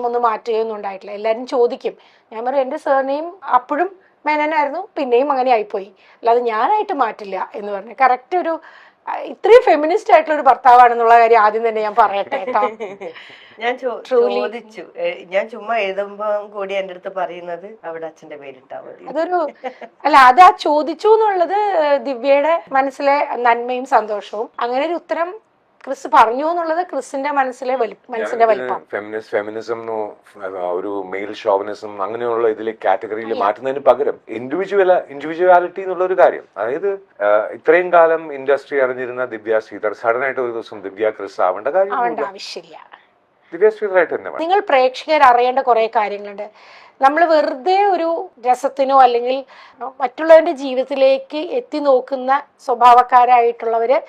ഒന്നും മാറ്റുകയൊന്നും ഉണ്ടായിട്ടില്ല. എല്ലാവരും ചോദിക്കും, ഞാൻ പറയും എൻ്റെ സർനെയിം അപ്പോഴും മേനനായിരുന്നു, പിന്നെയും അങ്ങനെ ആയിപ്പോയി, അല്ലാതെ ഞാനായിട്ട് മാറ്റില്ല എന്ന് പറഞ്ഞു. കറക്റ്റ് ഒരു ഇത്രയും ഫെമിനിസ്റ്റ് ആയിട്ടുള്ള ഒരു ഭർത്താവാണെന്നുള്ള കാര്യം ആദ്യം തന്നെ ഞാൻ പറയട്ടെ കേട്ടോ. ഞാൻ ചോദിച്ചു, ഞാൻ ചുമ്മാ എഴുതുമ്പോ കൂടി എന്റെ അടുത്ത് പറയുന്നത് അവിടെ അച്ഛന്റെ പേരിട്ടാ മതി. അതൊരു അത് ആ ചോദിച്ചു എന്നുള്ളത് ദിവ്യയുടെ മനസ്സിലെ നന്മയും സന്തോഷവും. അങ്ങനെ ഒരു ഉത്തരം ക്രിസ് പറഞ്ഞു എന്നുള്ളത് ക്രിസിന്റെ മനസ്സിന്റെ വലിപ്പം. ഫെമിനിസം ഒരു മെയിൽ ഷോവനിസം അങ്ങനെയുള്ള ഇതിലെ കാറ്റഗറിയിൽ മാറ്റുന്നതിന് പകരം ഇൻഡിവിജ്വാലിറ്റി എന്നുള്ള ഒരു കാര്യം. അതായത് ഇത്രയും കാലം ഇൻഡസ്ട്രി അറിഞ്ഞിരുന്ന ദിവ്യ ശ്രീധർ സഡൻ ആയിട്ട് ഒരു ദിവസം ദിവ്യ ക്രിസ് ആവേണ്ട ആവശ്യമില്ല. ദിവ്യ ശ്രീധറായിട്ട് തന്നെ നിങ്ങൾ പ്രേക്ഷകർ അറിയേണ്ട കുറെ കാര്യങ്ങളുണ്ട്. നമ്മൾ വെറുതെ ഒരു രസത്തിനോ അല്ലെങ്കിൽ മറ്റുള്ളവരുടെ ജീവിതത്തിലേക്ക് എത്തി നോക്കുന്ന സ്വഭാവക്കാരായിട്ടുള്ളവര്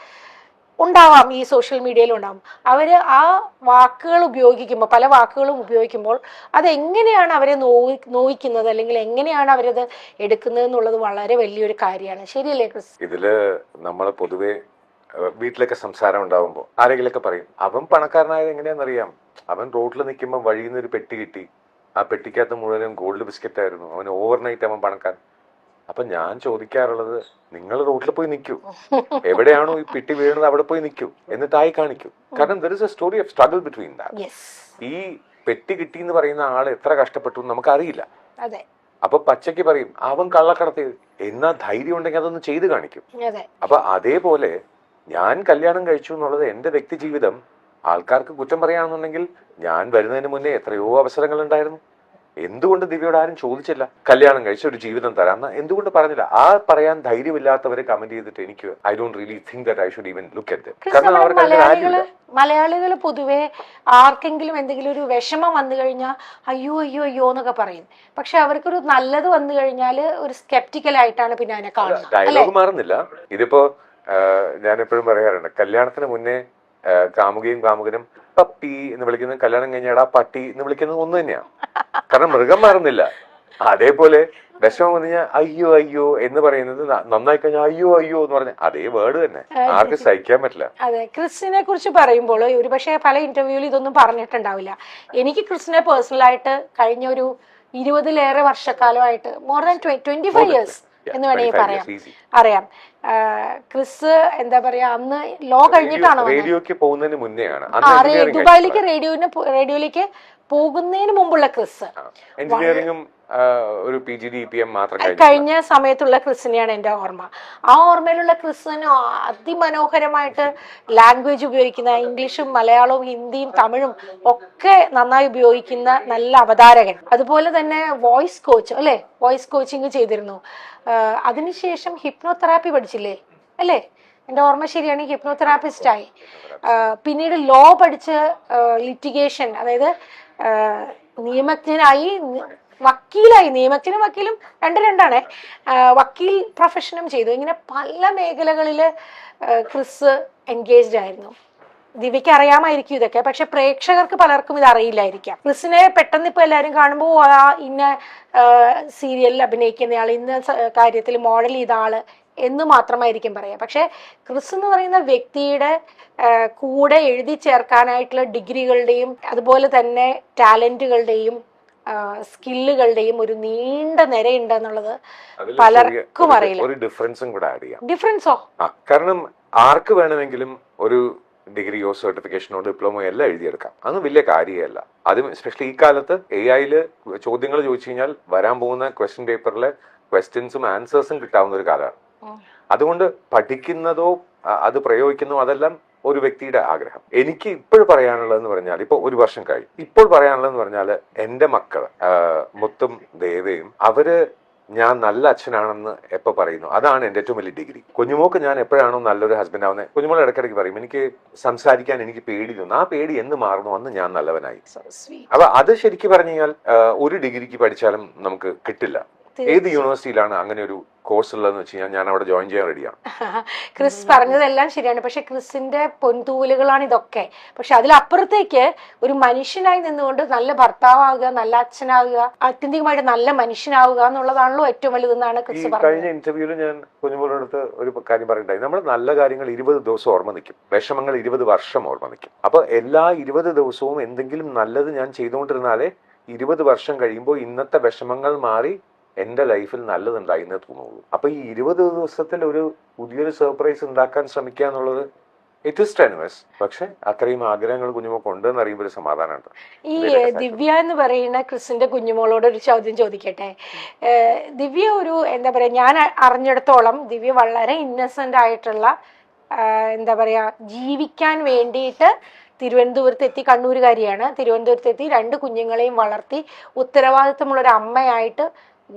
ഉണ്ടാവാം, ഈ സോഷ്യൽ മീഡിയയിൽ ഉണ്ടാവും. അവര് ആ വാക്കുകൾ ഉപയോഗിക്കുമ്പോൾ, പല വാക്കുകളും ഉപയോഗിക്കുമ്പോൾ അതെങ്ങനെയാണ് അവരെ നോവിക്കുന്നത് അല്ലെങ്കിൽ എങ്ങനെയാണ് അവരത് എടുക്കുന്നത് എന്നുള്ളത് വളരെ വലിയൊരു കാര്യമാണ്. ശരിയല്ലേ ക്രിസ്? ഇതില് നമ്മൾ പൊതുവെ വീട്ടിലൊക്കെ സംസാരം ഉണ്ടാവുമ്പോൾ ആരെങ്കിലൊക്കെ പറയും, അവൻ പണക്കാരനായത് എങ്ങനെയാണെന്നറിയാം, അവൻ റോഡിൽ നിൽക്കുമ്പോൾ വഴിയിൽ നിന്ന് ഒരു പെട്ടി കിട്ടി, ആ പെട്ടിക്കകത്ത് മുഴുവനും ഗോൾഡ് ബിസ്ക്കറ്റ് ആയിരുന്നു, അവൻ ഓവർനൈറ്റ് അവൻ പണക്കാരൻ. അപ്പൊ ഞാൻ ചോദിക്കാറുള്ളത്, നിങ്ങൾ റോഡിൽ പോയി നിൽക്കൂ, എവിടെയാണോ ഈ പെട്ടി വീഴുന്നത് അവിടെ പോയി നിൽക്കൂ, എന്നിട്ടായി കാണിക്കൂ. കാരണം there is A story of struggle between that. ഈ പെട്ടി കിട്ടി എന്ന് പറയുന്ന ആൾ എത്ര കഷ്ടപ്പെട്ടു എന്ന് നമുക്കറിയില്ല. അപ്പൊ പച്ചയ്ക്ക് പറയും അവൻ കള്ളക്കടത്തി, എന്നാ ധൈര്യം ഉണ്ടെങ്കിൽ അതൊന്ന് ചെയ്ത് കാണിക്കും. അപ്പൊ അതേപോലെ ഞാൻ കല്യാണം കഴിച്ചു എന്നുള്ളത് എന്റെ വ്യക്തി ജീവിതം ആൾക്കാർക്ക് കുറ്റം പറയാണെന്നുണ്ടെങ്കിൽ ഞാൻ വരുന്നതിന് മുന്നേ എത്രയോ അവസരങ്ങൾ ഉണ്ടായിരുന്നു. എന്തുകൊണ്ട് ദിവ്യയോട് ആരും ചോദിച്ചില്ല കല്യാണം കഴിച്ച ഒരു ജീവിതം തരാമെന്ന്? എന്തുകൊണ്ട് പറഞ്ഞില്ല? ആ പറയാൻ ധൈര്യമില്ലാത്തവരെ കമന്റ് ചെയ്തിട്ട് എനിക്ക് I don't really think that I should even look at dum. കാരണം അവർക്ക് മലയാളികൾ പൊതുവെ ആർക്കെങ്കിലും എന്തെങ്കിലും ഒരു വിഷമം വന്നു കഴിഞ്ഞാൽ അയ്യോ അയ്യോ അയ്യോ എന്നൊക്കെ പറയും. പക്ഷെ അവർക്കൊരു നല്ലത് വന്നു കഴിഞ്ഞാൽ ഒരു സ്കെപ്റ്റിക്കൽ ആയിട്ടാണ് പിന്നെ അതിനെ കാണുന്നത്. ഡയലോഗ് മാറുന്നില്ല. ഇതിപ്പോ ഞാൻ എപ്പോഴും പറയാറുണ്ട്, കല്യാണത്തിന് മുന്നേ കാമുകയും കാമുകനും പപ്പി എന്ന് വിളിക്കുന്നത് കല്യാണം കഴിഞ്ഞാടാ പട്ടി എന്ന് വിളിക്കുന്നത് ഒന്ന് തന്നെയാണ്. കാരണം മൃഗം മാറുന്നില്ല. അതേപോലെ വിഷമം വന്നു കഴിഞ്ഞാൽ അയ്യോ അയ്യോ എന്ന് പറയുന്നത് നന്നായി കഴിഞ്ഞാൽ അയ്യോ അയ്യോ എന്ന് പറഞ്ഞ അതേ വേർഡ് തന്നെ ആർക്കും സഹിക്കാൻ പറ്റില്ല. അതെ, ക്രിസ്റ്റിനെ കുറിച്ച് പറയുമ്പോൾ ഒരുപക്ഷെ പല ഇന്റർവ്യൂവിൽ ഇതൊന്നും പറഞ്ഞിട്ടുണ്ടാവില്ല. എനിക്ക് ക്രിസ്റ്റിനെ പേഴ്സണലായിട്ട് കഴിഞ്ഞ ഒരു 20-ലേറെ വർഷക്കാലമായിട്ട് മോർ ദാൻ 25 years എന്ന് വേണമെങ്കിൽ അറിയാം. ക്രിസ് എന്താ പറയാ, അന്ന് ലോ കഴിഞ്ഞിട്ടാണ് റേഡിയോക്ക് പോകുന്നതിന് മുന്നെയാണ് ദുബായിലേക്ക് റേഡിയോയിലേക്ക് പോകുന്നതിന് മുമ്പുള്ള ക്രിസ്. എഞ്ചിനീയറിംഗും ഒരു PGDPM മാത്രം കഴിഞ്ഞ സമയത്തുള്ള ക്രിസിനെയാണ് എൻ്റെ ഓർമ്മ. ആ ഓർമ്മയിലുള്ള ക്രിസിന് അതിമനോഹരമായിട്ട് ലാംഗ്വേജ് ഉപയോഗിക്കുന്ന, ഇംഗ്ലീഷും മലയാളവും ഹിന്ദിയും തമിഴും ഒക്കെ നന്നായി ഉപയോഗിക്കുന്ന നല്ല അവതാരകൻ. അതുപോലെ തന്നെ വോയിസ് കോച്ച് അല്ലെ, വോയിസ് കോച്ചിങ് ചെയ്തിരുന്നു. അതിനുശേഷം ഹിപ്നോതെറാപ്പി പഠിച്ചില്ലേ അല്ലേ? എൻ്റെ ഓർമ്മ ശരിയാണ്, ഹിപ്നോതെറാപ്പിസ്റ്റ് ആയി. പിന്നീട് ലോ പഠിച്ച് ലിറ്റിഗേഷൻ, അതായത് നിയമജ്ഞനായി, വക്കീലായി. നിയമജ്ഞനും വക്കീലും രണ്ടാണ്. വക്കീൽ പ്രൊഫഷനും ചെയ്തു. ഇങ്ങനെ പല മേഖലകളില് ക്രിസ് എൻഗേജ്ഡ് ആയിരുന്നു. ദിവ്യക്ക് അറിയാമായിരിക്കും ഇതൊക്കെ, പക്ഷെ പ്രേക്ഷകർക്ക് പലർക്കും ഇത് അറിയില്ലായിരിക്കാം. ക്രിസിനെ പെട്ടെന്ന് ഇപ്പൊ എല്ലാവരും കാണുമ്പോൾ ഇന്ന സീരിയലിൽ അഭിനയിക്കുന്നയാൾ, ഇന്ന കാര്യത്തിൽ മോഡൽ ചെയ്ത ആള് എന്ന് മാത്രമായിരിക്കും പറയാം. പക്ഷെ ക്രിസ് എന്ന് പറയുന്ന വ്യക്തിയുടെ കൂടെ എഴുതി ചേർക്കാനായിട്ടുള്ള ഡിഗ്രികളുടെയും അതുപോലെ തന്നെ ടാലന്റുകളുടെയും സ്കില്ലുകളുടെയും ഒരു നീണ്ട നിരയുണ്ടെന്നുള്ളത് പലർക്കും അറിയില്ല. ഒരു ഡിഫറൻസും കൂടെ ആഡ് ചെയ്യാം. ഡിഫറൻസോ? കാരണം ആർക്ക് വേണമെങ്കിലും ഒരു ഡിഗ്രിയോ സർട്ടിഫിക്കേഷനോ ഡിപ്ലോമയോ എല്ലാം എഴുതിയെടുക്കാം. അതൊന്നും വലിയ കാര്യമല്ല. അതും എസ്പെഷ്യലി ഈ കാലത്ത് AI ചോദ്യങ്ങൾ ചോദിച്ചു കഴിഞ്ഞാൽ വരാൻ പോകുന്ന ക്വസ്റ്റ്യൻ പേപ്പറിലെ ക്വസ്റ്റ്യൻസും ആൻസേഴ്സും കിട്ടാവുന്ന ഒരു കാലമാണ്. അതുകൊണ്ട് പഠിക്കുന്നതോ അത് പ്രയോഗിക്കുന്നതോ അതെല്ലാം ഒരു വ്യക്തിയുടെ ആഗ്രഹം. എനിക്ക് ഇപ്പോഴും പറയാനുള്ളതെന്ന് പറഞ്ഞാൽ, ഇപ്പൊ 1 വർഷം കഴിഞ്ഞു, ഇപ്പോൾ പറയാനുള്ളതെന്ന് പറഞ്ഞാൽ എന്റെ മക്കള് മുത്തും ദേവയും അവര് ഞാൻ നല്ല അച്ഛനാണെന്ന് എപ്പോ പറയുന്നു അതാണ് എന്റെ ഏറ്റവും വലിയ ഡിഗ്രി. കുഞ്ഞുമോക്ക് ഞാൻ എപ്പോഴാണോ നല്ലൊരു ഹസ്ബൻഡ് ആവുന്നത്, കുഞ്ഞുമോൾ ഇടയ്ക്കിടയ്ക്ക് പറയും എനിക്ക് സംസാരിക്കാൻ എനിക്ക് പേടി തോന്നുന്നു. ആ പേടി എന്ന് മാറുന്നു അന്ന് ഞാൻ നല്ലവനായി. അപ്പൊ അത് ശരിക്കും പറഞ്ഞു കഴിഞ്ഞാൽ ഒരു ഡിഗ്രിക്ക് പഠിച്ചാലും നമുക്ക് കിട്ടില്ല. ഏത് യൂണിവേഴ്സിറ്റിയിലാണ് അങ്ങനെ ഒരു കോഴ്സ് ഉള്ളതെന്ന് വെച്ച് കഴിഞ്ഞാൽ ഞാൻ അവിടെ ജോയിൻ ചെയ്യാൻ റെഡിയാണ്. ക്രിസ് പറഞ്ഞതെല്ലാം ശരിയാണ്. പക്ഷെ ക്രിസിന്റെ പൊൻതൂവലുകളാണ് ഇതൊക്കെ. പക്ഷെ അതിലപ്പുറത്തേക്ക് ഒരു മനുഷ്യനായി നിന്നുകൊണ്ട് നല്ല ഭർത്താവുക, നല്ല അച്ഛനാവുക, ആത്യന്തികമായിട്ട് നല്ല മനുഷ്യനാവുക എന്നുള്ളതാണല്ലോ ഏറ്റവും വലുതെന്നാണ് ക്രിസ് പറഞ്ഞത്. കഴിഞ്ഞ ഇന്റർവ്യൂവിൽ ഞാൻ കുഞ്ഞുമോളുടെ അടുത്ത് ഒരു കാര്യം പറയണ്ടായി. നമ്മൾ നല്ല കാര്യങ്ങൾ 20 ദിവസം ഓർമ്മ നിൽക്കും, വിഷമങ്ങൾ 20 വർഷം ഓർമ്മ നിൽക്കും. അപ്പൊ എല്ലാ 20 ദിവസവും എന്തെങ്കിലും നല്ലത് ഞാൻ ചെയ്തുകൊണ്ടിരുന്നാലേ 20 വർഷം കഴിയുമ്പോൾ ഇന്നത്തെ വിഷമങ്ങൾ മാറി എന്റെ ലൈഫിൽ നല്ലതുണ്ടായിന്നേ തോന്നുള്ളൂ. അപ്പൊ ഈ 20 ദിവസത്തിൽ ഒരു പുതിയൊരു സർപ്രൈസ് ഉണ്ടാക്കാൻ ശ്രമിക്കുക എന്നുള്ളത് ഇറ്റ് ഇസ് ടെനുവസ്. പക്ഷെ അത്രയും ആഗ്രഹങ്ങൾ കുഞ്ഞുമോൾക്ക് ഉണ്ടെന്ന് അറിയുമ്പോൾ ഒരു സമാധാനമുണ്ട്. ഈ ദിവ്യ എന്ന് പറയുന്ന ക്രിസിന്റെ കുഞ്ഞുമോളോട് ഒരു ചോദ്യം ചോദിക്കട്ടെ. ദിവ്യ ഒരു എന്താ പറയാ, ഞാൻ അറിഞ്ഞിടത്തോളം ദിവ്യ വളരെ ഇന്നസെന്റ് ആയിട്ടുള്ള എന്താ പറയാ, ജീവിക്കാൻ വേണ്ടിയിട്ട് തിരുവനന്തപുരത്തെത്തി, കണ്ണൂരുകാരിയാണ്, തിരുവനന്തപുരത്തെത്തി 2 കുഞ്ഞുങ്ങളെയും വളർത്തി ഉത്തരവാദിത്തമുള്ള ഒരു അമ്മയായിട്ട്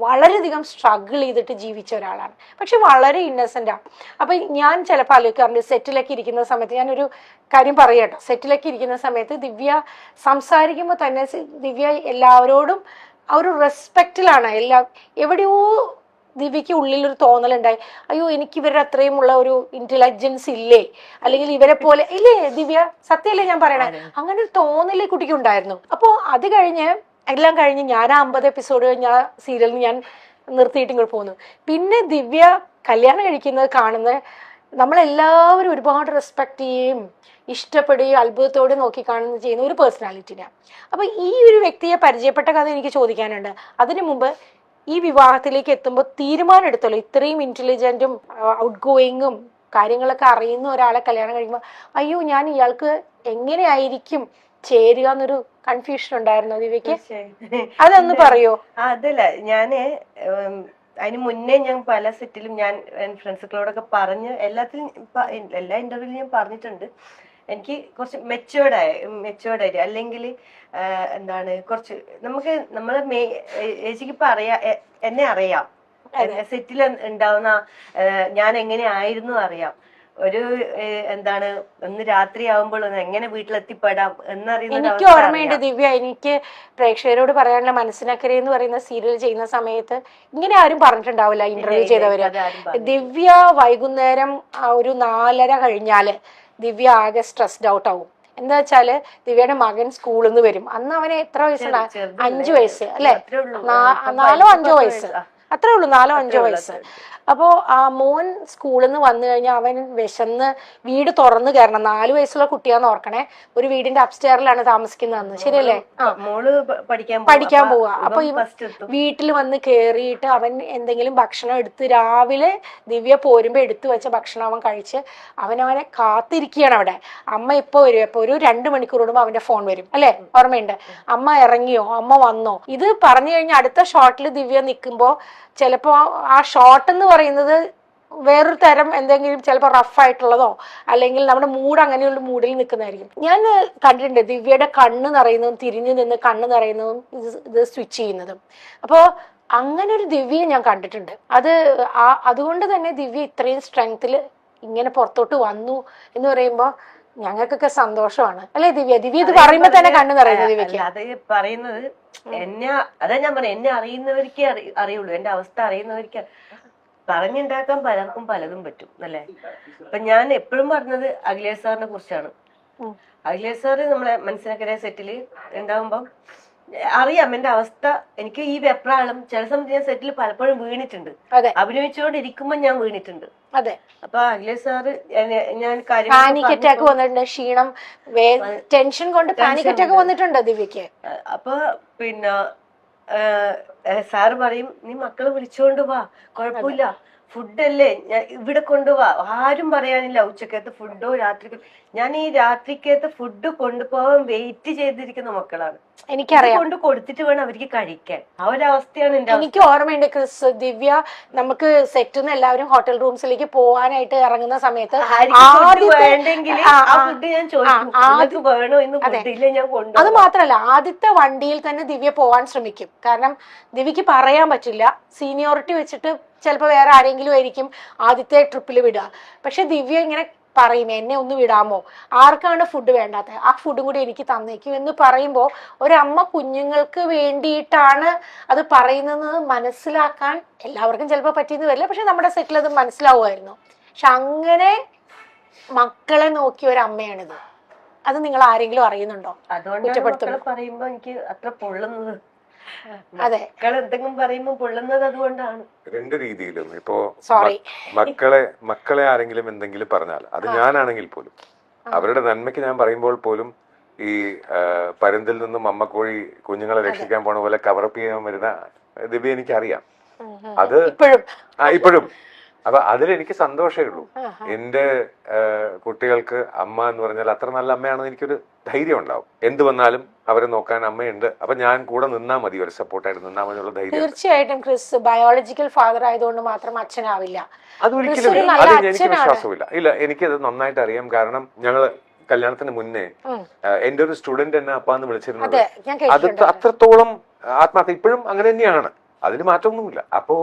വളരെയധികം സ്ട്രഗിൾ ചെയ്തിട്ട് ജീവിച്ച ഒരാളാണ്. പക്ഷെ വളരെ ഇന്നസെന്റാണ്. അപ്പൊ ഞാൻ ചിലപ്പോൾ ആലോചിക്കാറുണ്ട്, സെറ്റിലൊക്കെ ഇരിക്കുന്ന സമയത്ത്, ഞാനൊരു കാര്യം പറയട്ടോ, സെറ്റിലൊക്കെ ഇരിക്കുന്ന സമയത്ത് ദിവ്യ സംസാരിക്കുമ്പോൾ തന്നെ ദിവ്യ എല്ലാവരോടും ആ ഒരു റെസ്പെക്റ്റിലാണ്. എവിടെയോ ദിവ്യക്ക് ഉള്ളിലൊരു തോന്നലുണ്ടായി, അയ്യോ എനിക്ക് ഇവരുടെ അത്രയും ഉള്ള ഒരു ഇന്റലിജൻസ് ഇല്ലേ, അല്ലെങ്കിൽ ഇവരെ പോലെ ഇല്ലേ ദിവ്യ, സത്യമല്ലേ ഞാൻ പറയണേ, അങ്ങനെ ഒരു തോന്നല് കുട്ടിക്ക് ഉണ്ടായിരുന്നു. അപ്പോൾ അത് എല്ലാം കഴിഞ്ഞ് ഞാൻ 50 എപ്പിസോഡ് കഴിഞ്ഞ സീരിയലിൽ ഞാൻ നിർത്തിയിട്ട് ഇങ്ങോട്ട് പോന്നു. പിന്നെ ദിവ്യ കല്യാണം കഴിക്കുന്നത് കാണുന്ന നമ്മളെല്ലാവരും ഒരുപാട് റെസ്പെക്ട് ചെയ്യുകയും ഇഷ്ടപ്പെടുകയും അത്ഭുതത്തോടെ നോക്കി കാണുന്ന ചെയ്യുന്ന ഒരു പേഴ്സണാലിറ്റിയാണ്. അപ്പൊ ഈ ഒരു വ്യക്തിയെ പരിചയപ്പെട്ട കഥ എനിക്ക് ചോദിക്കാനുണ്ട്. അതിനു മുമ്പ് ഈ വിവാഹത്തിലേക്ക് എത്തുമ്പോൾ തീരുമാനം എടുത്തല്ലോ, ഇത്രയും ഇന്റലിജന്റും ഔട്ട് ഗോയിങ്ങും കാര്യങ്ങളൊക്കെ അറിയുന്ന ഒരാളെ കല്യാണം കഴിക്കുമ്പോൾ അയ്യോ ഞാൻ ഇയാൾക്ക് എങ്ങനെയായിരിക്കും ചേരുക എന്നൊരു കൺഫ്യൂഷൻ ഉണ്ടായിരുന്നു ദിവ്യക്ക്. അതൊന്ന് പറയോ? അതല്ല, ഞാന് അതിന് മുന്നേ ഞാൻ പല സെറ്റിലും ഞാൻ ഫ്രണ്ട്സുകളോടൊക്കെ പറഞ്ഞ് എല്ലാ ഇന്റർവ്യൂവിലും ഞാൻ പറഞ്ഞിട്ടുണ്ട്, എനിക്ക് കുറച്ച് മെച്ചുവേർഡായിട്ട് അല്ലെങ്കിൽ എന്താണ് കുറച്ച് നമ്മളെ ഏച്ചിക്ക് ഇപ്പൊ എന്നെ അറിയാം, സെറ്റിൽ ഉണ്ടാവുന്ന ഞാൻ എങ്ങനെ ആയിരുന്നു അറിയാം. ഒരു എന്താണ് ഒന്ന് രാത്രി ആവുമ്പോൾ എങ്ങനെ വീട്ടിലെത്തിപ്പെടാം എന്നറിയുന്ന എനിക്ക് ഓർമ്മയുണ്ട് ദിവ്യ, എനിക്ക് പ്രേക്ഷകരോട് പറയാനുള്ള മനസ്സിനക്കരെ എന്ന് പറയുന്ന സീരിയൽ ചെയ്യുന്ന സമയത്ത് ഇങ്ങനെ ആരും പറഞ്ഞിട്ടുണ്ടാവില്ല ഇന്റർവ്യൂ ചെയ്തവര്. ദിവ്യ വൈകുന്നേരം ഒരു 4:30 കഴിഞ്ഞാല് ദിവ്യ ആകെ സ്ട്രെസ്ഡ് ഔട്ട് ആവും. എന്താ വെച്ചാല് ദിവ്യയുടെ മകൻ സ്കൂളിൽ നിന്ന് വരും. അന്ന് അവന് എത്ര വയസ്സുണ്ട്? 5 വയസ്സ് അല്ലെ, 4-5 വയസ്സ്, അത്രേ ഉള്ളൂ, 4-5 വയസ്സ്. അപ്പോ ആ മോൻ സ്കൂളിൽ നിന്ന് വന്നു കഴിഞ്ഞാൽ അവൻ വിശന്ന് വീട് തുറന്നു കയറണം. 4 വയസ്സുള്ള കുട്ടിയാന്ന് ഓർക്കണേ. ഒരു വീടിന്റെ അപ്സ്റ്റെയറിലാണ് താമസിക്കുന്നതെന്ന്, ശരിയല്ലേ? പഠിക്കാൻ പോവാ. അപ്പൊ വീട്ടിൽ വന്ന് കേറിയിട്ട് അവൻ എന്തെങ്കിലും ഭക്ഷണം എടുത്ത് രാവിലെ ദിവ്യ പോരുമ്പോ എടുത്തു വെച്ച ഭക്ഷണം അവൻ കഴിച്ച് അവനെ കാത്തിരിക്കുകയാണ് അവിടെ. അമ്മ ഇപ്പൊ വരും. അപ്പൊ ഒരു 2 മണിക്കൂർ കൂടുമ്പോ അവന്റെ ഫോൺ വരും, അല്ലെ? ഓർമ്മയുണ്ട്? അമ്മ ഇറങ്ങിയോ, അമ്മ വന്നോ? ഇത് പറഞ്ഞു കഴിഞ്ഞാൽ അടുത്ത ഷോട്ടിൽ ദിവ്യ നിൽക്കുമ്പോ ചിലപ്പോ ആ ഷോട്ട് എന്ന് പറയുന്നത് വേറൊരു തരം എന്തെങ്കിലും ചിലപ്പോൾ റഫായിട്ടുള്ളതോ അല്ലെങ്കിൽ നമ്മുടെ മൂഡ് അങ്ങനെയുള്ള മൂഡിൽ നിൽക്കുന്നതായിരിക്കും. ഞാൻ കണ്ടിട്ടുണ്ട് ദിവ്യയുടെ കണ്ണ് നിറയുന്നതും തിരിഞ്ഞു നിന്ന് കണ്ണ് നിറയുന്നതും ഇത് സ്വിച്ച് ചെയ്യുന്നതും. അപ്പോൾ അങ്ങനെ ഒരു ദിവ്യയെ ഞാൻ കണ്ടിട്ടുണ്ട്. അതുകൊണ്ട് തന്നെ ദിവ്യ ഇത്രയും സ്ട്രെങ്ത്തിൽ ഇങ്ങനെ പുറത്തോട്ട് വന്നു എന്ന് പറയുമ്പോൾ ഞങ്ങൾക്കൊക്കെ സന്തോഷമാണ്, അല്ലെ ദിവ്യ? ദിവ്യ ഇത് പറയുമ്പോ തന്നെ കണ്ണു നിറയുന്നത് ദിവ്യക്ക്. അത് പറയുന്നത് അതാ ഞാൻ പറയാം, എന്നെ അറിയുന്നവർക്കേ അറിയുള്ളൂ, എന്റെ അവസ്ഥ അറിയുന്നവർക്കേ. പറഞ്ഞുണ്ടാക്കാൻ പലർക്കും പലതും പറ്റും, അല്ലേ? അപ്പൊ ഞാൻ എപ്പോഴും പറഞ്ഞത് അഖിലേഷ് സാറിനെ കുറിച്ചാണ്. അഖിലേഷ് സാറ് നമ്മളെ മനസ്സിലാക്കിയ സെറ്റില് ഉണ്ടാവുമ്പോ അറിയാം എന്റെ അവസ്ഥ. എനിക്ക് ഈ വെപ്രാളം ചില സമയത്ത് ഞാൻ സെറ്റിൽ പലപ്പോഴും വീണിട്ടുണ്ട്, അഭിനയിച്ചുകൊണ്ടിരിക്കുമ്പോ ഞാൻ വീണിട്ടുണ്ട്. അതെ. അപ്പൊ അഖിലേഷ് സാറ് ഞാൻ പാനിക് അറ്റാക്ക് വന്നിട്ടുണ്ട്, ക്ഷീണം, ടെൻഷൻ കൊണ്ട് പാനിക് അറ്റാക്ക് വന്നിട്ടുണ്ട് ദിവ്യക്ക്. അപ്പൊ പിന്നെ സാറ് പറയും, നീ മക്കളെ വിളിച്ചോണ്ട് വാ, കുഴപ്പമില്ല, ഫുഡല്ലേ ഇവിടെ കൊണ്ടുപോവാ, ആരും പറയാനില്ല ഉച്ചക്കത്തെ ഫുഡോ രാത്രിക്കോ. ഞാൻ ഈ രാത്രിക്കത്തെ ഫുഡ് കൊണ്ടുപോകാൻ വെയിറ്റ് ചെയ്തിരിക്കുന്ന മക്കളാണ്. എനിക്കറിയാം, കൊണ്ട് കൊടുത്തിട്ട് വേണം അവർക്ക് കഴിക്കാൻ. ആ ഒരു അവസ്ഥയാണ് എനിക്ക് ഓർമ്മയുണ്ട് ക്രിസ്. ദിവ്യ നമുക്ക് സെറ്റിൽ നിന്ന് എല്ലാവരും ഹോട്ടൽ റൂംസിലേക്ക് പോവാനായിട്ട് ഇറങ്ങുന്ന സമയത്ത് അത് മാത്രല്ല ആദ്യത്തെ വണ്ടിയിൽ തന്നെ ദിവ്യ പോവാൻ ശ്രമിക്കും. കാരണം ദിവ്യക്ക് പറയാൻ പറ്റില്ല, സീനിയോറിറ്റി വെച്ചിട്ട് ചിലപ്പോൾ വേറെ ആരെങ്കിലും ആയിരിക്കും ആദ്യത്തെ ട്രിപ്പിൽ വിടുക. പക്ഷെ ദിവ്യ ഇങ്ങനെ പറയും എന്നെ ഒന്ന് വിടാമോ, ആർക്കാണ് ഫുഡ് വേണ്ടാത്തത്, ആ ഫുഡും കൂടി എനിക്ക് തന്നേക്കും എന്ന് പറയുമ്പോൾ ഒരമ്മ കുഞ്ഞുങ്ങൾക്ക് വേണ്ടിയിട്ടാണ് അത് പറയുന്നത് മനസ്സിലാക്കാൻ എല്ലാവർക്കും ചിലപ്പോൾ പറ്റിയെന്ന് വരില്ല. പക്ഷെ നമ്മുടെ സെറ്റിൽ അത് മനസ്സിലാവുമായിരുന്നു. പക്ഷെ അങ്ങനെ മക്കളെ നോക്കിയ ഒരു അമ്മയാണിത്. അത് നിങ്ങൾ ആരെങ്കിലും അറിയുന്നുണ്ടോ? അതുകൊണ്ടാണ് പറയുമ്പോ എനിക്ക് അത്ര പൊള്ളുന്നത്. അതെ, എന്തെങ്കിലും പറയുമ്പോ പൊള്ളുന്നത് അതുകൊണ്ടാണ്. രണ്ട് രീതിയിലും ഇപ്പോ സോറി, മക്കളെ ആരെങ്കിലും എന്തെങ്കിലും പറഞ്ഞാൽ അത് ഞാനാണെങ്കിൽ പോലും അവരുടെ നന്മയ്ക്ക് ഞാൻ പറയുമ്പോൾ പോലും ഈ പരുന്തിൽ നിന്നും അമ്മക്കോഴി കുഞ്ഞുങ്ങളെ രക്ഷിക്കാൻ പോണ പോലെ കവറപ്പ് ചെയ്യാൻ വരുന്ന ദിവ്യ എനിക്കറിയാം. അത് ഇപ്പോഴും അപ്പൊ അതിലെനിക്ക് സന്തോഷമേ ഉള്ളൂ. എന്റെ കുട്ടികൾക്ക് അമ്മ എന്ന് പറഞ്ഞാൽ അത്ര നല്ല അമ്മയാണെന്ന് എനിക്കൊരു ധൈര്യം ഉണ്ടാവും. എന്ത് വന്നാലും അവരെ നോക്കാൻ അമ്മയുണ്ട്. അപ്പൊ ഞാൻ കൂടെ നിന്നാ മതി, ഒരു സപ്പോർട്ടായിട്ട് നിന്നാ മതി എന്നുള്ള ധൈര്യം. തീർച്ചയായിട്ടും ക്രിസ് ബയോളജിക്കൽ ഫാദർ ആയതുകൊണ്ട് മാത്രം അച്ഛനാവില്ല. അതൊരിക്കലും അത് എനിക്ക് വിശ്വാസമില്ല. ഇല്ല, എനിക്കത് നന്നായിട്ട് അറിയാം. കാരണം ഞങ്ങള് കല്യാണത്തിന് മുന്നേ എന്റെ ഒരു സ്റ്റുഡന്റ് എന്നെ അപ്പാന്ന് വിളിച്ചിരുന്നത് അത് അത്രത്തോളം ആത്മാർത്ഥ. ഇപ്പോഴും അങ്ങനെ തന്നെയാണ്, അതിന് മാറ്റമൊന്നുമില്ല. അപ്പോ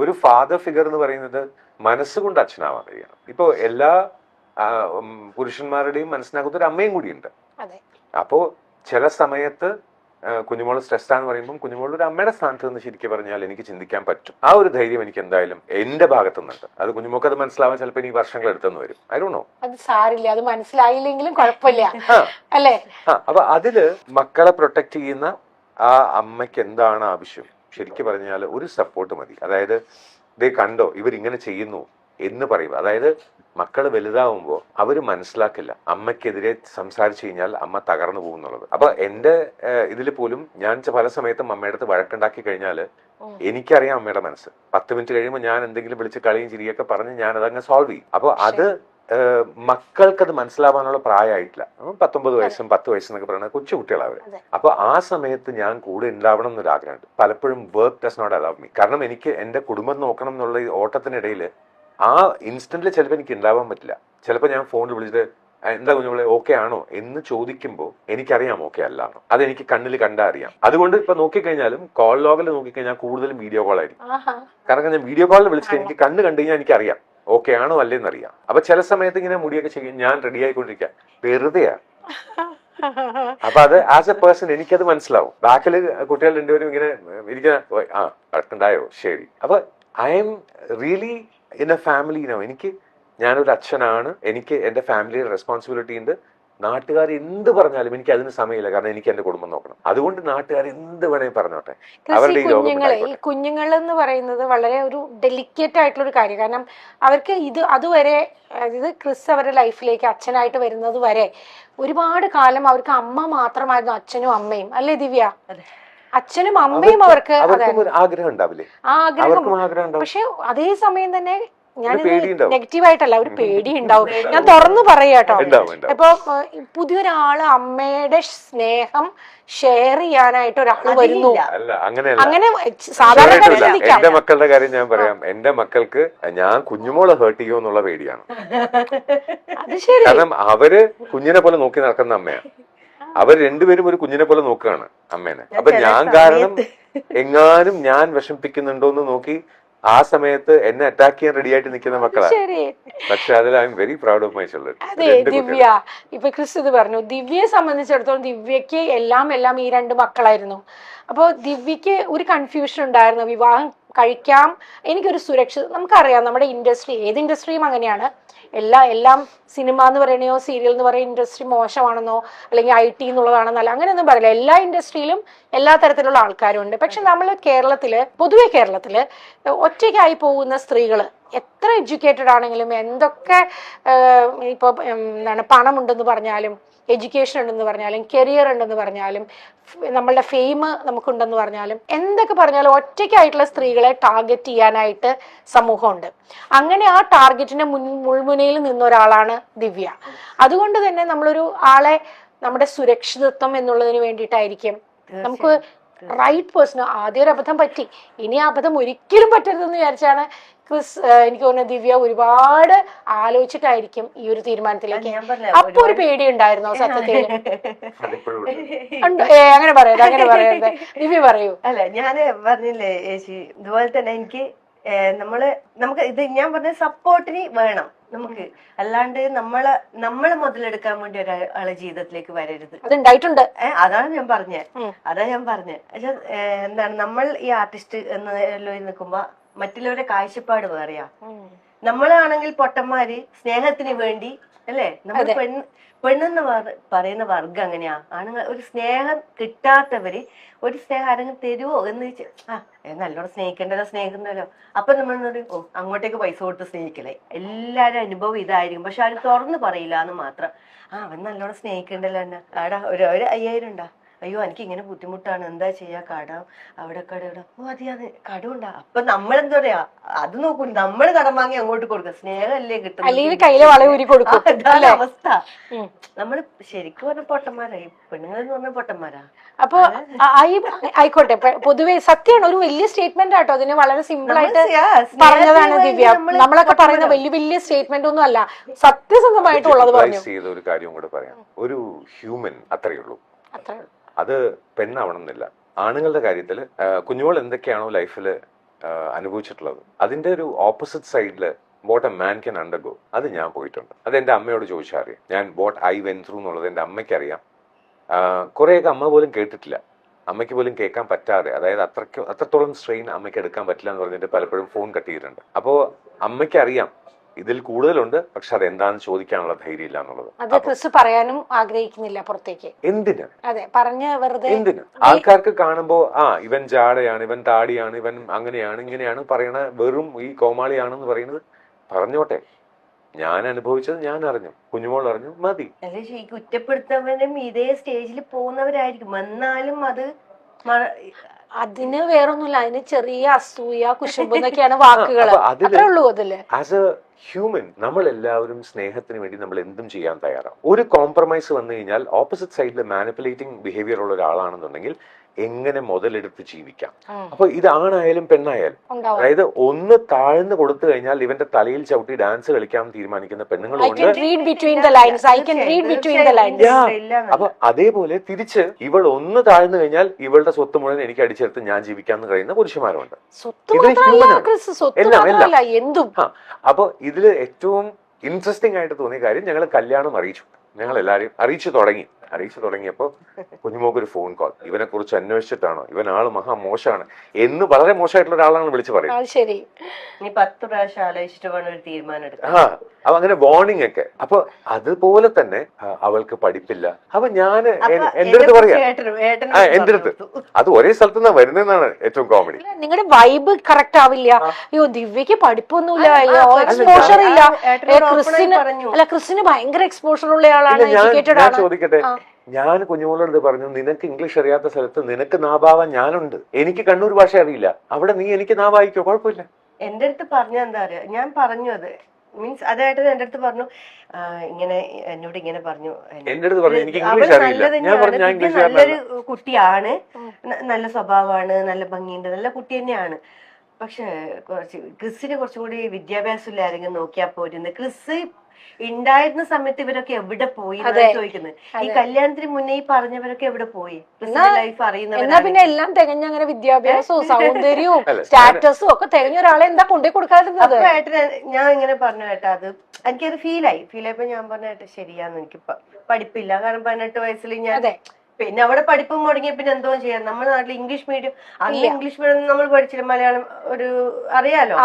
ഒരു ഫാദർ ഫിഗർ എന്ന് പറയുന്നത് മനസ്സുകൊണ്ട് അച്ഛനാവാൻ കഴിയണം. ഇപ്പോ എല്ലാ പുരുഷന്മാരുടെയും മനസ്സിനകത്ത് ഒരു അമ്മയും കൂടിയുണ്ട്. അപ്പോ ചില സമയത്ത് കുഞ്ഞുമോള് സ്ട്രെസ്ഡാന്ന് പറയുമ്പോൾ കുഞ്ഞുമോൾ ഒരു അമ്മയുടെ സ്ഥാനത്ത് നിന്ന് ശരിക്കും പറഞ്ഞാൽ എനിക്ക് ചിന്തിക്കാൻ പറ്റും. ആ ഒരു ധൈര്യം എനിക്ക് എന്തായാലും എന്റെ ഭാഗത്തുനിന്നുണ്ട്. അത് കുഞ്ഞുമോക്ക് അത് മനസ്സിലാവാൻ ചിലപ്പോൾ ഇനി വർഷങ്ങൾ എടുത്തെന്ന് വരും. I don't know. അത് സാരില്ല, അത് മനസ്സിലായില്ലെങ്കിലും കുഴപ്പമില്ല അല്ലേ? അപ്പൊ അതില് മക്കളെ പ്രൊട്ടക്ട് ചെയ്യുന്ന ആ അമ്മയ്ക്ക് എന്താണ് ആവശ്യം? ശരിക്കും പറഞ്ഞാൽ ഒരു സപ്പോർട്ട് മതി. അതായത് ദേ കണ്ടോ ഇവരിങ്ങനെ ചെയ്യുന്നു എന്ന് പറയുക. അതായത് മക്കൾ വലുതാവുമ്പോൾ അവര് മനസ്സിലാക്കില്ല അമ്മയ്ക്കെതിരെ സംസാരിച്ചു കഴിഞ്ഞാൽ അമ്മ തകർന്നു പോകും എന്നുള്ളത്. അപ്പൊ എന്റെ ഇതിൽ പോലും ഞാൻ പല സമയത്തും അമ്മയുടെ അടുത്ത് വഴക്കുണ്ടാക്കി കഴിഞ്ഞാല് എനിക്കറിയാം അമ്മയുടെ മനസ്സ്. 10 മിനിറ്റ് കഴിയുമ്പോൾ ഞാൻ എന്തെങ്കിലും വിളിച്ച് കളിയും ചിരിയൊക്കെ പറഞ്ഞ് ഞാൻ അതങ്ങ് സോൾവ് ചെയ്യും. അപ്പൊ അത് മക്കൾക്കത് മനസ്സിലാവാനുള്ള പ്രായമായിട്ടില്ല. 19 വയസ്സും 10 വയസ്സും എന്നൊക്കെ പറയുന്നത് കൊച്ചു കുട്ടികളാണ് അവര്. അപ്പൊ ആ സമയത്ത് ഞാൻ കൂടെ ഉണ്ടാവണം എന്നൊരു ആഗ്രഹമുണ്ട്. പലപ്പോഴും work does not allow me. കാരണം എനിക്ക് എന്റെ കുടുംബം നോക്കണം എന്നുള്ള ഈ ഓട്ടത്തിനിടയിൽ ആ ഇൻസ്റ്റന്റിൽ ചിലപ്പോൾ എനിക്ക് ഉണ്ടാവാൻ പറ്റില്ല. ചിലപ്പോൾ ഞാൻ ഫോണിൽ വിളിച്ചിട്ട് എന്താ കുഞ്ഞുങ്ങളെ ഓക്കെ ആണോ എന്ന് ചോദിക്കുമ്പോൾ എനിക്കറിയാം ഓക്കെ അല്ലാണോ. അതെനിക്ക് കണ്ണിൽ കണ്ടാ അറിയാം. അതുകൊണ്ട് ഇപ്പൊ നോക്കിക്കഴിഞ്ഞാലും കോൾ ലോഗിൽ നോക്കിക്കഴിഞ്ഞാൽ കൂടുതലും വീഡിയോ കോൾ ആയിരിക്കും. കാരണം ഞാൻ വീഡിയോ കോളിൽ വിളിച്ചിട്ട് എനിക്ക് കണ്ണ് കണ്ടു കഴിഞ്ഞാൽ എനിക്കറിയാം ഓക്കെ ആണോ അല്ലേന്ന് അറിയാം. അപ്പൊ ചില സമയത്ത് ഇങ്ങനെ മുടിയൊക്കെ ചെയ്യും, ഞാൻ റെഡി ആയിക്കൊണ്ടിരിക്കാം, വെറുതെയാ. അപ്പൊ അത് ആസ് എ പേഴ്സൺ എനിക്കത് മനസ്സിലാവും. ബാക്കില് കുട്ടികൾ രണ്ടുപേരും ഇങ്ങനെ ഇരിക്കുന്ന കടക്കുണ്ടായോ ശരി. അപ്പൊ I am really in a family no. ഞാനൊരു അച്ഛനാണ്, എനിക്ക് എന്റെ ഫാമിലിയുടെ റെസ്പോൺസിബിലിറ്റി ഉണ്ട്. നാട്ടുകാർ എന്ത് പറഞ്ഞാലും എനിക്ക് അതിന് സമയമില്ല. കാരണം എനിക്ക് എന്റെ കുടുംബം നോക്കണം. അതുകൊണ്ട് നാട്ടുകാർ എന്ത് വേണേലും പറഞ്ഞോട്ടെ. അവരുടെ ഈ കുഞ്ഞുങ്ങൾ എന്ന് പറയുന്നത് വളരെ ഒരു ഡെലിക്കേറ്റ് ആയിട്ടുള്ള ഒരു കാര്യം. കാരണം അവർക്ക് അതുവരെ അതായത് ക്രിസ് അവരുടെ ലൈഫിലേക്ക് അച്ഛനായിട്ട് വരുന്നത് വരെ ഒരുപാട് കാലം അവർക്ക് അമ്മ മാത്രമായിരുന്നു, അച്ഛനും അമ്മയും. അല്ലേ ദിവ്യ? അച്ഛനും അമ്മയും അവർക്ക് ആഗ്രഹം ഉണ്ടാവില്ലേ? ആ ആഗ്രഹം. പക്ഷെ അതേ സമയം തന്നെ ഞാൻ നെഗറ്റീവ് ആയിട്ടല്ല, ഒരു പേടി ഉണ്ടാവും. ഞാൻ തുറന്നു പറയാട്ടോ. ഇപ്പൊ പുതിയൊരാള് അമ്മയുടെ സ്നേഹം ഷെയർ ചെയ്യാനായിട്ട് ഒരാള് വരുന്നു, അങ്ങനെ സാധാരണ എന്റെ മക്കളുടെ കാര്യം ഞാൻ പറയാം. എന്റെ മക്കൾക്ക് ഞാൻ കുഞ്ഞുമോളെ ഹേർട്ട് ചെയ്യുമോ എന്നുള്ള പേടിയാണ്. അത് ശരി. കാരണം അവര് കുഞ്ഞിനെ പോലെ നോക്കി നടക്കുന്ന അമ്മയാണ്. അവർ രണ്ടുപേരും ഒരു കുഞ്ഞിനെ പോലെ നോക്കുകയാണ് അമ്മേനെ. അപ്പൊ ഞാൻ കാരണം എങ്ങാനും ഞാൻ വിഷമിപ്പിക്കുന്നുണ്ടോ എന്ന് നോക്കി ആ സമയത്ത് എന്നെ അറ്റാക്ക് ചെയ്യാൻ റെഡി ആയിട്ട് നിൽക്കുന്ന മക്കളാണ്. പക്ഷെ അതിൽ I am very proud of my children. അതെ ദിവ്യ, ഇപ്പൊ ക്രിസ് ഇത് പറഞ്ഞു, ദിവ്യയെ സംബന്ധിച്ചിടത്തോളം ദിവ്യക്ക് എല്ലാം ഈ 2 മക്കളായിരുന്നു. അപ്പോൾ ദിവ്യക്ക് ഒരു കൺഫ്യൂഷൻ ഉണ്ടായിരുന്നു. വിവാഹം കഴിക്കാം, എനിക്കൊരു നമുക്കറിയാം നമ്മുടെ ഇൻഡസ്ട്രി, ഏത് ഇൻഡസ്ട്രിയും അങ്ങനെയാണ്. എല്ലാം സിനിമ എന്ന് പറയണോ സീരിയൽ എന്ന് പറയുന്ന ഇൻഡസ്ട്രി മോശമാണെന്നോ അല്ലെങ്കിൽ IT എന്നുള്ളതാണെന്നല്ല, അങ്ങനെയൊന്നും പറയില്ല. എല്ലാ ഇൻഡസ്ട്രിയിലും എല്ലാ തരത്തിലുള്ള ആൾക്കാരും ഉണ്ട്. പക്ഷെ നമ്മൾ പൊതുവെ കേരളത്തില് ഒറ്റയ്ക്കായി പോകുന്ന സ്ത്രീകള് എത്ര എഡ്യൂക്കേറ്റഡ് ആണെങ്കിലും എന്തൊക്കെ ഇപ്പൊ പണമുണ്ടെന്ന് പറഞ്ഞാലും എഡ്യൂക്കേഷൻ ഉണ്ടെന്ന് പറഞ്ഞാലും കരിയർ ഉണ്ടെന്ന് പറഞ്ഞാലും നമ്മളുടെ ഫെയിം നമുക്കുണ്ടെന്ന് പറഞ്ഞാലും എന്തൊക്കെ പറഞ്ഞാലും ഒറ്റയ്ക്കായിട്ടുള്ള സ്ത്രീകളെ ടാർഗറ്റ് ചെയ്യാനായിട്ട് സമൂഹമുണ്ട്. അങ്ങനെ ആ ടാർഗറ്റിന്റെ മുൾമുനയിൽ നിന്ന ഒരാളാണ് ദിവ്യ. അതുകൊണ്ട് തന്നെ നമ്മളൊരു ആളെ നമ്മുടെ സുരക്ഷിതത്വം എന്നുള്ളതിന് വേണ്ടിയിട്ടായിരിക്കും നമുക്ക് റൈറ്റ് പേഴ്സൺ. ആദ്യം ഒരു അബദ്ധം പറ്റി, ഇനി ആ അബദ്ധം ഒരിക്കലും പറ്റരുതെന്ന് വിചാരിച്ചാണ് ക്രിസ് എനിക്ക് തോന്നുന്നു ദിവ്യ ഒരുപാട് ആലോചിച്ചിട്ടായിരിക്കും ഈ ഒരു തീരുമാനത്തിലേക്ക്. അപ്പൊ ഒരു പേടി ഉണ്ടായിരുന്നോ സത്യത്തിൽ? അങ്ങനെ പറയരുത് ദിവ്യ പറയൂ. അല്ല ഞാന് പറഞ്ഞില്ലേ ചേച്ചി, ഇതുപോലെ തന്നെ എനിക്ക് നമുക്ക് ഇത് ഞാൻ പറഞ്ഞ സപ്പോർട്ടിന് വേണം. നമുക്ക്. അല്ലാണ്ട് നമ്മളെ മുതലെടുക്കാൻ വേണ്ടി ഒരാളെ ജീവിതത്തിലേക്ക് വരരുത്. അതുണ്ടായിട്ടുണ്ട്. അതാണ് ഞാൻ പറഞ്ഞത്. പക്ഷെ എന്താണ്, നമ്മൾ ഈ ആർട്ടിസ്റ്റ് എന്ന നിൽക്കുമ്പോ മറ്റുള്ളവരുടെ കാഴ്ചപ്പാട് വേറെയാ. നമ്മളാണെങ്കിൽ പൊട്ടന്മാര് സ്നേഹത്തിന് വേണ്ടി അല്ലേ, നമ്മൾ പെണ്ണെന്ന് പറയുന്ന വർഗം അങ്ങനെയാ. ആണുങ്ങൾ ഒരു സ്നേഹം കിട്ടാത്തവര് ഒരു സ്നേഹം ആരെങ്കിലും തരുവോ എന്ന് വെച്ചാൽ നല്ലോണം സ്നേഹിക്കണ്ടല്ലോ. അപ്പൊ നമ്മൾ അങ്ങോട്ടേക്ക് പൈസ കൊടുത്ത് സ്നേഹിക്കലേ. എല്ലാരും അനുഭവം ഇതായിരിക്കും, പക്ഷെ ആരും തുറന്ന് പറയില്ല എന്ന് മാത്രം. അവൻ നല്ലോണം സ്നേഹിക്കണ്ടല്ലോ എന്നെ, ആടാ ഒരു 5000 ഉണ്ടാ, അയ്യോ എനിക്ക് ഇങ്ങനെ ബുദ്ധിമുട്ടാണ്, എന്താ ചെയ്യാ, കടം അവിടെ അതെയാന്ന് കടമുണ്ടാ. അപ്പൊ നമ്മളെന്താ പറയാ, അത് നോക്കൂ, നമ്മള് കടം വാങ്ങി അങ്ങോട്ട് കൊടുക്കുക, സ്നേഹമല്ലേ കിട്ടുന്നത്, കയ്യിലെ വള ഊരി കൊടുക്കും. അതാണ് അവസ്ഥ. നമ്മള് ശരിക്കും പറഞ്ഞ പൊട്ടന്മാരായി, പെണ്ണുങ്ങളെന്ന് പറഞ്ഞ പൊട്ടന്മാരാ. അപ്പൊ ആയിക്കോട്ടെ, പൊതുവെ സത്യമാണ്, ഒരു വലിയ സ്റ്റേറ്റ്മെന്റ് ആട്ടോ. അതിന് വളരെ സിമ്പിൾ ആയിട്ട് പറഞ്ഞതാണ് ദിവ്യ. നമ്മളൊക്കെ പറയുന്ന വലിയ സ്റ്റേറ്റ്മെന്റ് ഒന്നും അല്ല, സത്യസന്ധമായിട്ടുള്ളത് പറഞ്ഞു. ചെയ്ത ഒരു കാര്യം കൂടെ പറയാം. ഒരു ഹ്യൂമൻ അത്രയേ ഉള്ളൂ, അത് പെണ്ണാവണം എന്നില്ല. ആണുങ്ങളുടെ കാര്യത്തില് കുഞ്ഞുങ്ങൾ എന്തൊക്കെയാണോ ലൈഫില് അനുഭവിച്ചിട്ടുള്ളത്, അതിന്റെ ഒരു ഓപ്പോസിറ്റ് സൈഡില് what a man can undergo, അത് ഞാൻ പോയിട്ടുണ്ട്. അത് എന്റെ അമ്മയോട് ചോദിച്ചാൽ അറിയാം. ഞാൻ വാട്ട് ഐ വെന്റ് ത്രൂ എന്നുള്ളത് എന്റെ അമ്മയ്ക്ക് അറിയാം. കുറെയൊക്കെ അമ്മ പോലും കേട്ടിട്ടില്ല, അമ്മയ്ക്ക് പോലും കേൾക്കാൻ പറ്റാതെ, അതായത് അത്രത്തോളം സ്ട്രെയിൻ അമ്മയ്ക്ക് എടുക്കാൻ പറ്റില്ല എന്ന് പറഞ്ഞിട്ട് പലപ്പോഴും ഫോൺ കട്ട് ചെയ്തിട്ടുണ്ട്. അപ്പോ അമ്മയ്ക്ക് അറിയാം ഇതിൽ കൂടുതലുണ്ട്, പക്ഷെ അത് എന്താണെന്ന് ചോദിക്കാനുള്ള ധൈര്യം ഇല്ല എന്നുള്ളത്. അത് ക്രിസ് പറയാനും ആഗ്രഹിക്കുന്നില്ല പുറത്തേക്ക്. എന്തിന്? അതെ, പറഞ്ഞ വെറുതെ എന്തിന്? ആൾക്കാർക്ക് കാണുമ്പോ ഇവൻ ജാടയാണ്, ഇവൻ താടിയാണ്, ഇവൻ അങ്ങനെയാണ് ഇങ്ങനെയാണ് പറയണ, വെറും ഈ കോമാളിയാണെന്ന് പറയുന്നത് പറഞ്ഞോട്ടെ. ഞാൻ അനുഭവിച്ചത് ഞാൻ അറിഞ്ഞു, കുഞ്ഞുമോൾ അറിഞ്ഞു, മതി. അല്ലെ, ഈ കുറ്റപ്പെടുത്തവനും ഇതേ സ്റ്റേജിൽ പോകുന്നവരായിരിക്കും. എന്നാലും അതിന് വേറൊന്നുമില്ല, അതിന് ചെറിയ അസൂയ, കുശുമ്പ് എന്നൊക്കെയാണ് വാക്കുകൾ. അത്രേ ഉള്ളൂ അതില്. ആസ് എ ഹ്യൂമൻ നമ്മൾ എല്ലാവരും സ്നേഹത്തിന് വേണ്ടി നമ്മൾ എന്തും ചെയ്യാൻ തയ്യാറാണ്. ഒരു കോംപ്രമൈസ് വന്നു കഴിഞ്ഞാൽ ഓപ്പോസിറ്റ് സൈഡിൽ മാനിപ്പുലേറ്റിംഗ് ബിഹേവിയർ ഉള്ള ഒരാളാണെന്നുണ്ടെങ്കിൽ എങ്ങനെ മുതലെടുത്ത് ജീവിക്കാം. അപ്പൊ ഇതാണായാലും പെണ്ണായാലും, അതായത് ഒന്ന് താഴ്ന്നു കൊടുത്തു കഴിഞ്ഞാൽ ഇവന്റെ തലയിൽ ചവിട്ടി ഡാൻസ് കളിക്കാൻ തീരുമാനിക്കുന്ന പെണ്ണുങ്ങളുണ്ട്. അപ്പൊ അതേപോലെ തിരിച്ച് ഇവൾ ഒന്ന് താഴ്ന്നു കഴിഞ്ഞാൽ ഇവളുടെ സ്വത്ത് മുഴുവൻ എനിക്ക് അടിച്ചെടുത്ത് ഞാൻ ജീവിക്കാന്ന് കഴിയുന്ന പുരുഷന്മാരുണ്ട്. അപ്പൊ ഇതില് ഏറ്റവും ഇൻട്രസ്റ്റിംഗ് ആയിട്ട് തോന്നിയ കാര്യം, ഞങ്ങൾ കല്യാണം അറിയിച്ചു, ഞങ്ങൾ എല്ലാവരും അറിയിച്ചു തുടങ്ങിയപ്പോ കുഞ്ഞുമോക്ക് ഒരു ഫോൺ കോൾ, ഇവനെ കുറിച്ച് അന്വേഷിച്ചിട്ടാണോ, ഇവൻ ആള് മഹാ മോശമാണ് എന്ന് വളരെ മോശമായിട്ടുള്ള ഒരാളാണ് വിളിച്ചു പറയുന്നത്. ശരി, നീ 10 പ്രാവശ്യം ആലോചിച്ചിട്ട് വേണം ഒരു തീരുമാനം എടുക്കാൻ. അപ്പൊ അങ്ങനെ വാർണിംഗ് ഒക്കെ. അപ്പൊ അതുപോലെ തന്നെ അവൾക്ക് പഠിപ്പില്ല. അപ്പൊ ഞാൻ എന്റെ അടുത്ത് പറയാം, എന്റെ അടുത്ത് അത് ഒരേ സ്ഥലത്ത് നിന്നാ വരുന്നതെന്നാണ് ഏറ്റവും കോമഡി. നിങ്ങളുടെ വൈബ് കറക്റ്റ് ആവില്ല. അയ്യോ ദിവ്യക്ക് പഠിപ്പൊന്നുമില്ല, എക്സ്പോഷർ ഇല്ല. ക്രിസ്റ്റിന് ഭയങ്കര എക്സ്പോഷർ ഉള്ള ആളാണ്, എഡ്യൂക്കേറ്റഡ് ഞാൻ ചോദിക്കട്ടെ, ഞാൻ കുഞ്ഞുമോളോട് പറഞ്ഞു, നിനക്ക് ഇംഗ്ലീഷ് അറിയാത്ത സ്ഥലത്ത് നിനക്ക് നാവാവാൻ ഞാനുണ്ട്. എനിക്ക് കണ്ണൂർ ഭാഷ അറിയില്ല, അവിടെ നീ എനിക്ക് നാവായിക്കോ, കുഴപ്പമില്ല. എന്റെ അടുത്ത് പറഞ്ഞ എന്താ പറയാ, ഞാൻ പറഞ്ഞു, അത് മീൻസ് അതായിട്ട് എന്റെ അടുത്ത് പറഞ്ഞു, ഇങ്ങനെ എന്നോട് ഇങ്ങനെ പറഞ്ഞു, എന്റെ അടുത്ത് പറഞ്ഞു എനിക്ക് ഇംഗ്ലീഷ് അറിയില്ല. ഞാൻ പറഞ്ഞു ഞാൻ ഇംഗ്ലീഷ് നല്ലൊരു കുട്ടിയാണ്, നല്ല സ്വഭാവമാണ്, നല്ല ഭംഗിയുണ്ട്, നല്ല കുട്ടി തന്നെയാണ്. പക്ഷെ ക്രിസ്സിന് കുറച്ചും കൂടി വിദ്യാഭ്യാസം ഇല്ല, ആരെങ്കിലും നോക്കിയാ പോരുന്നു. ക്രിസ് ഉണ്ടായിരുന്ന സമയത്ത് ഇവരൊക്കെ എവിടെ പോയി ചോദിക്കുന്നത്. ഈ കല്യാണത്തിന് മുന്നേ ഈ പറഞ്ഞവരൊക്കെ എവിടെ പോയി? ലൈഫ് അറിയുന്ന പിന്നെ എല്ലാം തികഞ്ഞ അങ്ങനെ വിദ്യാഭ്യാസവും സൗന്ദര്യവും സ്റ്റാറ്റസും ഒക്കെ തികഞ്ഞ ഒരാളെ എന്താ കൊണ്ടേ കൊടുക്കാതിരുന്നത്? ഞാൻ ഇങ്ങനെ പറഞ്ഞു കേട്ടാ, അത് എനിക്കത് ഫീലായപ്പോ ഞാൻ പറഞ്ഞ കേട്ടാ, ശരിയാന്ന്, എനിക്ക് പഠിപ്പില്ല. കാരണം 18 വയസ്സിൽ ഞാൻ പിന്നെ അവിടെ പഠിപ്പും മുടങ്ങിയ പിന്നെ എന്തോ ചെയ്യാം. നമ്മുടെ നാട്ടിൽ ഇംഗ്ലീഷ് മീഡിയം, അന്ന് ഇംഗ്ലീഷ് മീഡിയം നമ്മൾ പഠിച്ചില്ല, മലയാളം ഒരു അറിയാലോ.